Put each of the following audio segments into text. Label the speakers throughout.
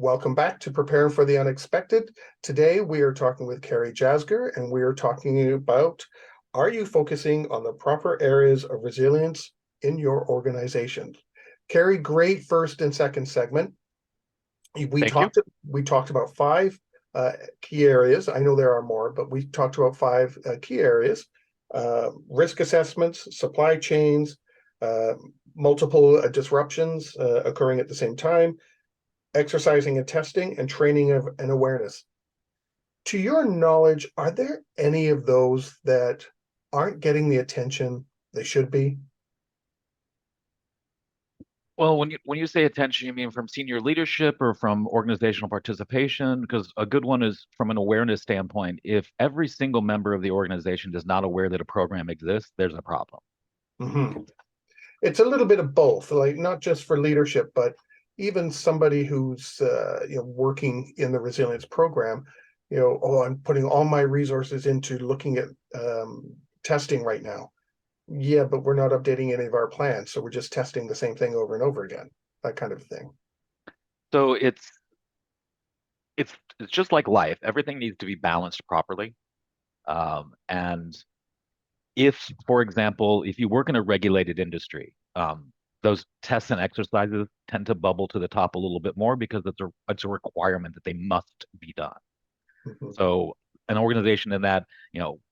Speaker 1: Welcome back to Preparing for the Unexpected. Today we are talking with Cary Jasgur, and we are talking about, are you focusing on the proper areas of resilience in your organization? Cary, great first and second segment. We
Speaker 2: Thank you.
Speaker 1: talked we talked about five key areas. I know there are more, but we talked about five key areas: risk assessments, supply chains, uh, multiple disruptions occurring at the same time, exercising and testing, and training of and awareness. To your knowledge, are there any of those that aren't getting the attention they should be?
Speaker 2: Well, when you say attention, you mean from senior leadership or from organizational participation? Because a good one is from an awareness standpoint. If every single member of the organization is not aware that a program exists, there's a problem.
Speaker 1: Mm-hmm. It's a little bit of both, like not just for leadership, but even somebody who's working in the resilience program. Oh, I'm putting all my resources into looking at testing right now. Yeah, but we're not updating any of our plans, so we're just testing the same thing over and over again. That kind of thing.
Speaker 2: So it's just like life. Everything needs to be balanced properly. And if, for example, if you work in a regulated industry, those tests and exercises tend to bubble to the top a little bit more because it's a requirement that they must be done.
Speaker 1: Mhm.
Speaker 2: So an organization in that,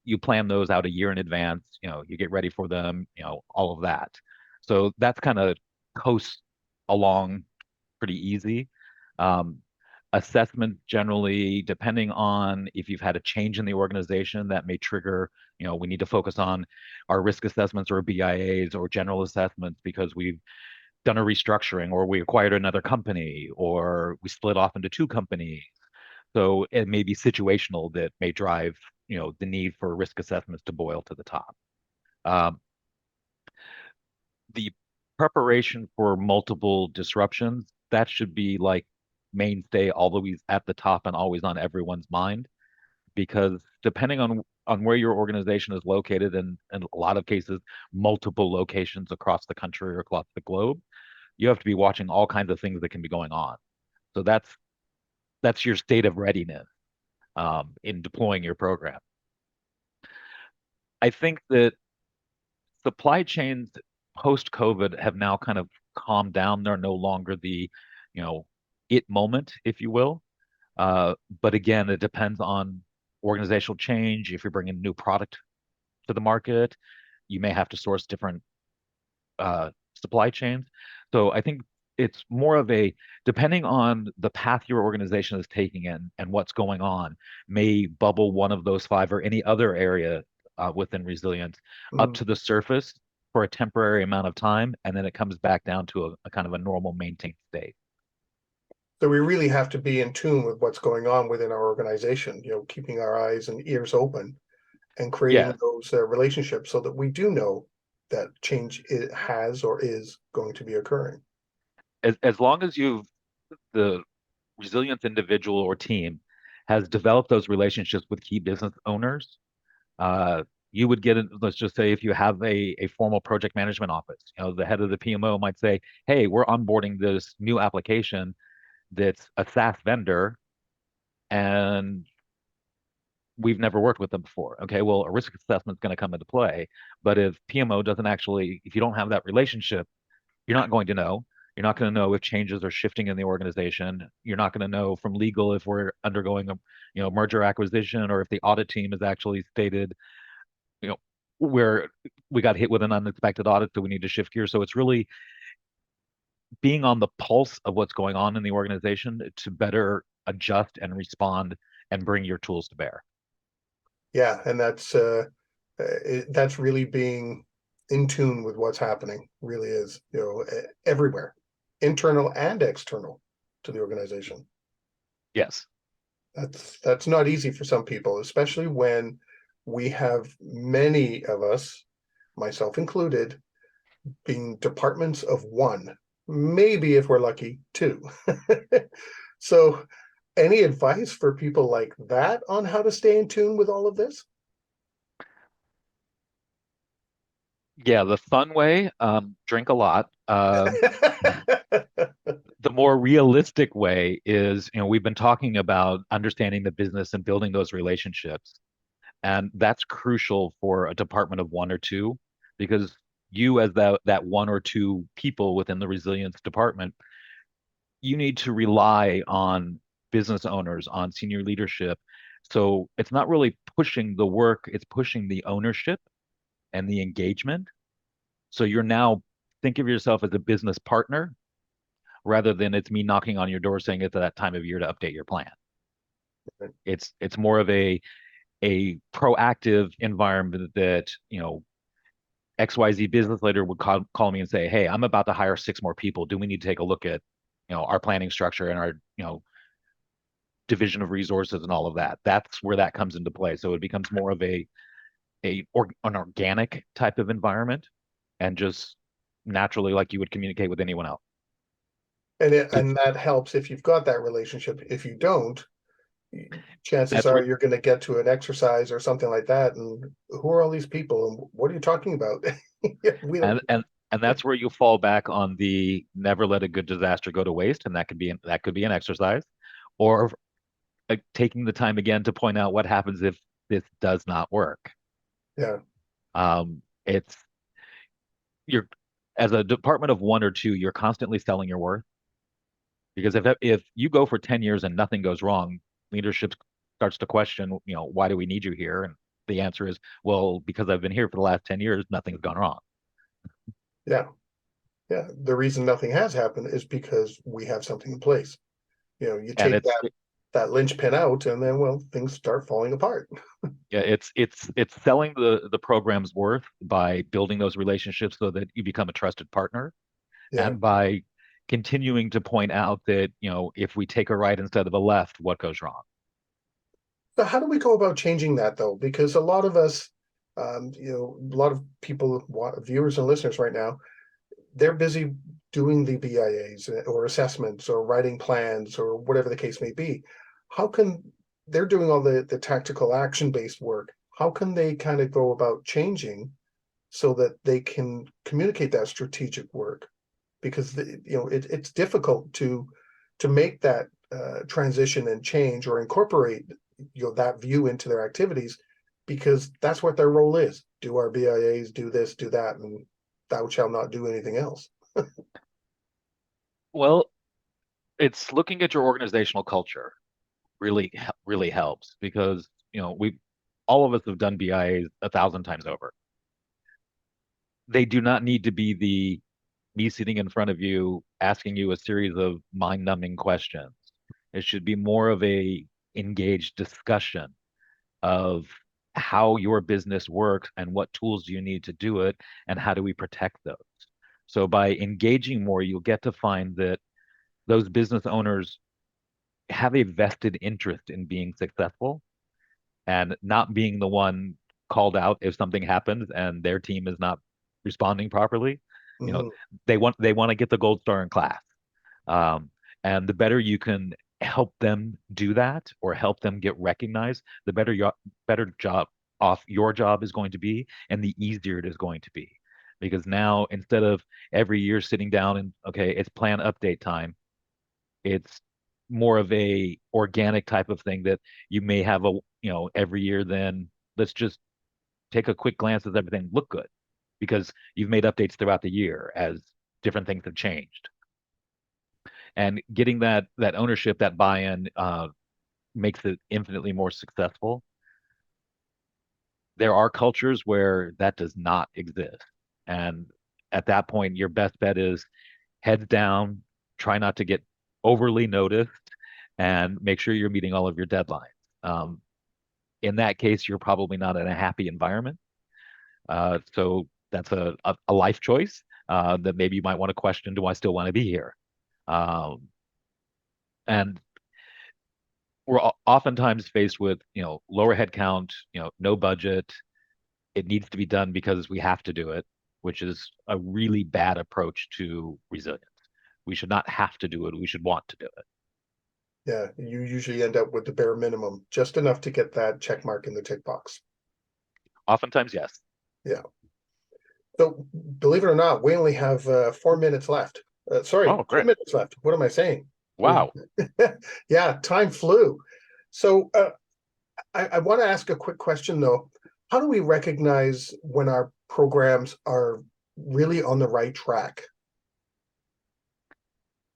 Speaker 2: you plan those out a year in advance, you get ready for them, all of that. So that's kind of coast along pretty easy. Um, Assessment generally, depending on if you've had a change in the organization, that may trigger, we need to focus on our risk assessments or BIAs or general assessments because we've done a restructuring or we acquired another company or we split off into two companies. So it may be situational that may drive, the need for risk assessments to boil to the top. Um, the preparation for multiple disruptions, that should be like mainstay, always at the top and always on everyone's mind, because depending on where your organization is located, and in a lot of cases, multiple locations across the country or across the globe, you have to be watching all kinds of things that can be going on. So that's your state of readiness in deploying your program. I think that supply chains post COVID have now kind of calmed down. They're no longer the, you know, it moment, if you will. But again, it depends on organizational change. If you're bringing a new product to the market, you may have to source different supply chains. So I think it's more of a depending on the path your organization is taking and what's going on, may bubble one of those five or any other area within resilience up
Speaker 1: Mhm.
Speaker 2: to the surface for a temporary amount of time, and then it comes back down to a kind of a normal maintained state.
Speaker 1: So we really have to be in tune with what's going on within our organization, keeping our eyes and ears open and creating
Speaker 2: Yes,
Speaker 1: those relationships so that we do know that change it has or is going to be occurring.
Speaker 2: as long as the resilience individual or team has developed those relationships with key business owners. Uh, you would get, let's just say, if you have a formal project management office, the head of the PMO might say, hey, we're onboarding this new application that's a SaaS vendor, and we've never worked with them before. Okay, well, a risk assessment is going to come into play. But if PMO doesn't actually, if you don't have that relationship, you're not going to know. You're not going to know if changes are shifting in the organization. You're not going to know from legal if we're undergoing a, merger acquisition, or if the audit team has actually stated, you know, where we got hit with an unexpected audit, so we need to shift gears. So it's really being on the pulse of what's going on in the organization to better adjust and respond and bring your tools to bear.
Speaker 1: Yeah, and that's really being in tune with what's happening. Really is, everywhere, internal and external to the organization.
Speaker 2: Yes.
Speaker 1: That's not easy for some people, especially when we have many of us, myself included, being departments of one, maybe if we're lucky, two. So, any advice for people like that on how to stay in tune with all of this?
Speaker 2: Yeah, the fun way, drink a lot. the more realistic way is, we've been talking about understanding the business and building those relationships. And that's crucial for a department of one or two, because you, as that one or two people within the resilience department, you need to rely on business owners, on senior leadership. So it's not really pushing the work, it's pushing the ownership and the engagement. So you're now think of yourself as a business partner rather than it's me knocking on your door saying it's that time of year to update your plan. It's more of a proactive environment that, XYZ business leader would call me and say, "Hey, I'm about to hire six more people. Do we need to take a look at, our planning structure and our, division of resources and all of that?" That's where that comes into play. So it becomes more of an organic type of environment, and just naturally like you would communicate with anyone else.
Speaker 1: And that helps if you've got that relationship. If you don't, chances
Speaker 2: That's
Speaker 1: are
Speaker 2: where
Speaker 1: you're going to get to an exercise or something like that, and who are all these people and what are you talking about? We don't.
Speaker 2: and that's where you fall back on the never let a good disaster go to waste, and that could be an exercise, or taking the time again to point out what happens if this does not work.
Speaker 1: Yeah.
Speaker 2: It's you're as a department of one or two, you're constantly selling your worth, because if you go for 10 years and nothing goes wrong, leadership starts to question, why do we need you here? And the answer is, well, because I've been here for the last 10 years, nothing's gone wrong.
Speaker 1: Yeah. Yeah. The reason nothing has happened is because we have something in place. You
Speaker 2: And
Speaker 1: take that linchpin out, and then well, things start falling apart.
Speaker 2: yeah, it's selling the program's worth by building those relationships so that you become a trusted partner,
Speaker 1: Yeah.
Speaker 2: and by continuing to point out that, if we take a right instead of a left, what goes wrong?
Speaker 1: So how do we go about changing that though? Because a lot of us, a lot of people, viewers and listeners right now, they're busy doing the BIAs or assessments or writing plans or whatever the case may be. How can they're doing all the tactical action based work? How can they kind of go about changing so that they can communicate that strategic work? Because it's difficult to make that transition and change or incorporate that view into their activities, because that's what their role is: do our BIAs, do this, do that, and thou shalt not do anything else.
Speaker 2: Well, it's looking at your organizational culture really helps, because, we all of us have done BIAs 1,000 times over. They do not need to be the me sitting in front of you asking you a series of mind-numbing questions. It should be more of a engaged discussion of how your business works and what tools do you need to do it, and how do we protect those. So by engaging more, you'll get to find that those business owners have a vested interest in being successful, and not being the one called out if something happens and their team is not responding properly. You know,
Speaker 1: Mhm.
Speaker 2: they want to get the gold star in class. Um, and the better you can help them do that, or help them get recognized, the better job off your job is going to be, and the easier it is going to be. Because now, instead of every year sitting down and, okay, it's plan update time, it's more of a organic type of thing that you may have every year. Then let's just take a quick glance. Does everything look good? Because you've made updates throughout the year as different things have changed. And getting that ownership, that buy-in, makes it infinitely more successful. There are cultures where that does not exist. And at that point, your best bet is heads down, try not to get overly noticed, and make sure you're meeting all of your deadlines. Um, in that case, you're probably not in a happy environment. So that's a life choice, that maybe you might want to question, do I still want to be here? Um, and we're oftentimes faced with, lower headcount, no budget. It needs to be done because we have to do it, which is a really bad approach to resilience. We should not have to do it. We should want to do it.
Speaker 1: Yeah, you usually end up with the bare minimum, just enough to get that check mark in the tick box.
Speaker 2: Oftentimes, yes.
Speaker 1: Yeah. So believe it or not, we only have 4 minutes left. Sorry,
Speaker 2: Oh,
Speaker 1: 2
Speaker 2: great.
Speaker 1: minutes left. What am I saying?
Speaker 2: Wow.
Speaker 1: Yeah, time flew. So I want to ask a quick question though. How do we recognize when our programs are really on the right track?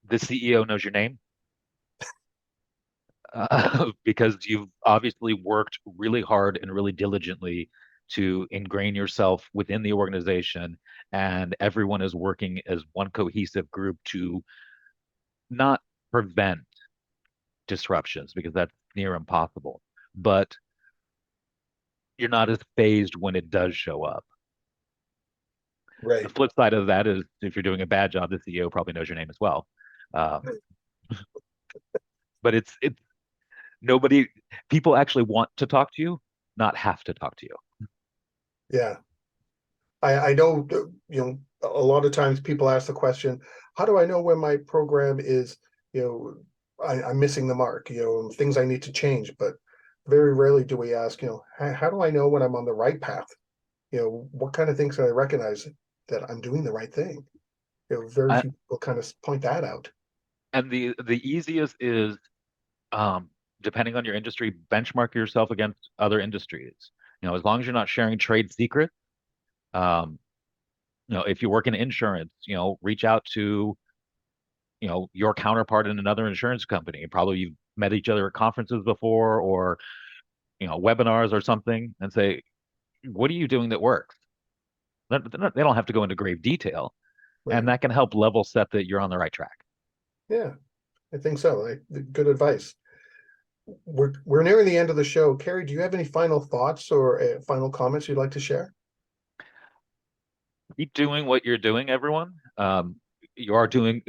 Speaker 2: The CEO knows your name because you've obviously worked really hard and really diligently to ingrain yourself within the organization, and everyone is working as one cohesive group to not prevent disruptions because that's near impossible, but you're not as phased when it does show up. The
Speaker 1: Right.
Speaker 2: flip side of that is if you're doing a bad job, the CEO probably knows your name as well. Um, but it's nobody, people actually want to talk to you, not have to talk to you.
Speaker 1: Yeah. I know, a lot of times people ask the question, how do I know when my program is, I'm missing the mark, things I need to change, but very rarely do we ask, how do I know when I'm on the right path? What kind of things can I recognize that I'm doing the right thing? Very
Speaker 2: I,
Speaker 1: few people kind of point that out.
Speaker 2: and the easiest is um, depending on your industry, benchmark yourself against other industries. As long as you're not sharing trade secrets, um, if you work in insurance, reach out to, your counterpart in another insurance company. Probably you've met each other at conferences before or, webinars or something and say, what are you doing that works? They don't have to go into grave detail, and
Speaker 1: Right.
Speaker 2: that can help level set that you're on the right track.
Speaker 1: Yeah, I think so. Good advice. We're nearing the end of the show. Cary, do you have any final thoughts or final comments you'd like to share?
Speaker 2: Keep doing what you're doing, everyone. You are doing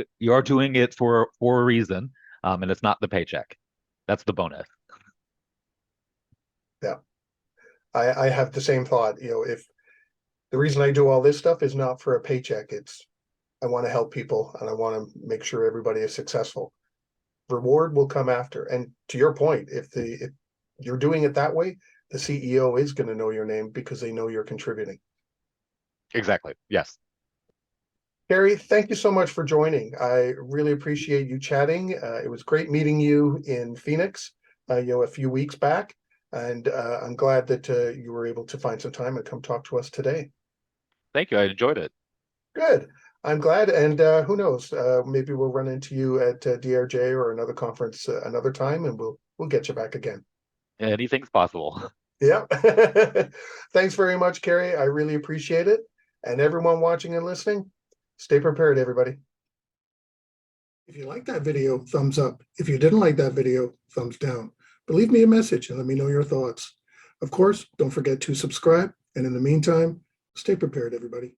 Speaker 2: it for a reason, and it's not the paycheck. That's the bonus.
Speaker 1: Yeah, I have the same thought. If the reason I do all this stuff is not for a paycheck, it's I want to help people and I want to make sure everybody is successful. Reward will come after. And to your point, if you're doing it that way, the CEO is going to know your name because they know you're contributing.
Speaker 2: Exactly. Yes.
Speaker 1: Cary, thank you so much for joining. I really appreciate you chatting. It was great meeting you in Phoenix, a few weeks back, and I'm glad that you were able to find some time and come talk to us today.
Speaker 2: Thank you. I enjoyed it.
Speaker 1: Good. I'm glad, and who knows? Maybe we'll run into you at DRJ or another conference another time, and we'll get you back again.
Speaker 2: Anything's possible.
Speaker 1: Yeah. Thanks very much, Cary. I really appreciate it. And everyone watching and listening, stay prepared, everybody. If you like that video, thumbs up. If you didn't like that video, thumbs down. But leave me a message and let me know your thoughts. Of course, don't forget to subscribe. And in the meantime, stay prepared, everybody.